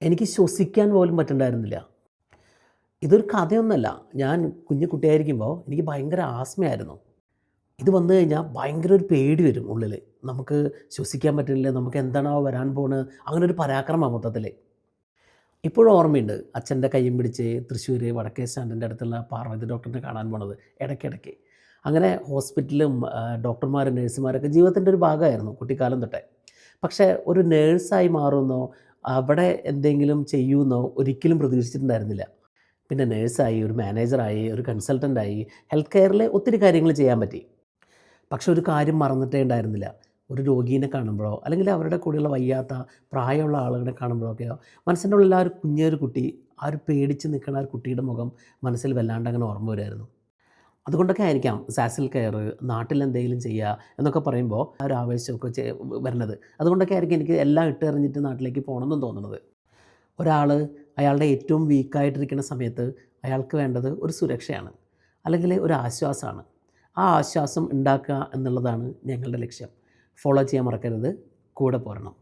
എനിക്ക് ശ്വസിക്കാൻ പോലും പറ്റുന്നുണ്ടായിരുന്നില്ല. ഇതൊരു കഥയൊന്നുമല്ല. ഞാൻ കുഞ്ഞു കുട്ടിയായിരിക്കുമ്പോൾ എനിക്ക് ഭയങ്കര ആസ്മയായിരുന്നു. ഇത് വന്നു കഴിഞ്ഞാൽ ഭയങ്കര ഒരു പേടി വരും ഉള്ളിൽ. നമുക്ക് ശ്വസിക്കാൻ പറ്റുന്നില്ല, നമുക്ക് എന്താണാവോ വരാൻ പോണത്, അങ്ങനെ ഒരു പരാക്രമമാണ് മൊത്തത്തിൽ. ഇപ്പോഴും ഓർമ്മയുണ്ട് അച്ഛൻ്റെ കയ്യും പിടിച്ച് തൃശ്ശൂർ വടക്കേ സ്റ്റാൻഡിൻ്റെ അടുത്തുള്ള പാർവതി ഡോക്ടറിനെ കാണാൻ പോണത് ഇടയ്ക്കിടയ്ക്ക്. അങ്ങനെ ഹോസ്പിറ്റലും ഡോക്ടർമാരും നഴ്സുമാരൊക്കെ ജീവിതത്തിൻ്റെ ഒരു ഭാഗമായിരുന്നു കുട്ടിക്കാലം തൊട്ടേ. പക്ഷേ ഒരു നേഴ്സായി മാറുമെന്നോ അവിടെ എന്തെങ്കിലും ചെയ്യുമെന്നോ ഒരിക്കലും പ്രതീക്ഷിച്ചിട്ടുണ്ടായിരുന്നില്ല. പിന്നെ നേഴ്സായി, ഒരു മാനേജറായി, ഒരു കൺസൾട്ടൻ്റായി, ഹെൽത്ത് കെയറിൽ ഒത്തിരി കാര്യങ്ങൾ ചെയ്യാൻ പറ്റി. പക്ഷെ ഒരു കാര്യം മറന്നിട്ടേ ഉണ്ടായിരുന്നില്ല. ഒരു രോഗീനെ കാണുമ്പോഴോ അല്ലെങ്കിൽ അവരുടെ കൂടെയുള്ള വയ്യാത്ത പ്രായമുള്ള ആളുകളെ കാണുമ്പോഴൊക്കെയോ മനസ്സിൻ്റെ ഉള്ളിൽ ആ ഒരു കുഞ്ഞൊരു കുട്ടി, ആ ഒരു പേടിച്ച് നിൽക്കുന്ന ആ ഒരു കുട്ടിയുടെ മുഖം മനസ്സിൽ വല്ലാണ്ട് അങ്ങനെ ഓർമ്മ വരുമായിരുന്നു. അതുകൊണ്ടൊക്കെ ആയിരിക്കാം സാസിൽ കെയർ, നാട്ടിലെന്തെങ്കിലും ചെയ്യുക എന്നൊക്കെ പറയുമ്പോൾ ആ ഒരു ആവേശമൊക്കെ വരുന്നത്. അതുകൊണ്ടൊക്കെ ആയിരിക്കും എനിക്ക് എല്ലാം ഇട്ടെറിഞ്ഞിട്ട് നാട്ടിലേക്ക് പോകണമെന്നും തോന്നുന്നത്. ഒരാൾ അയാളുടെ ഏറ്റവും വീക്കായിട്ടിരിക്കുന്ന സമയത്ത് അയാൾക്ക് വേണ്ടത് ഒരു സുരക്ഷയാണ്, അല്ലെങ്കിൽ ഒരു ആശ്വാസമാണ്. ആ ആശ്വാസം ഉണ്ടാക്കുക എന്നുള്ളതാണ് ഞങ്ങളുടെ ലക്ഷ്യം. ഫോളോ ചെയ്യാൻ മറക്കരുത്. കൂടെ പോരണം.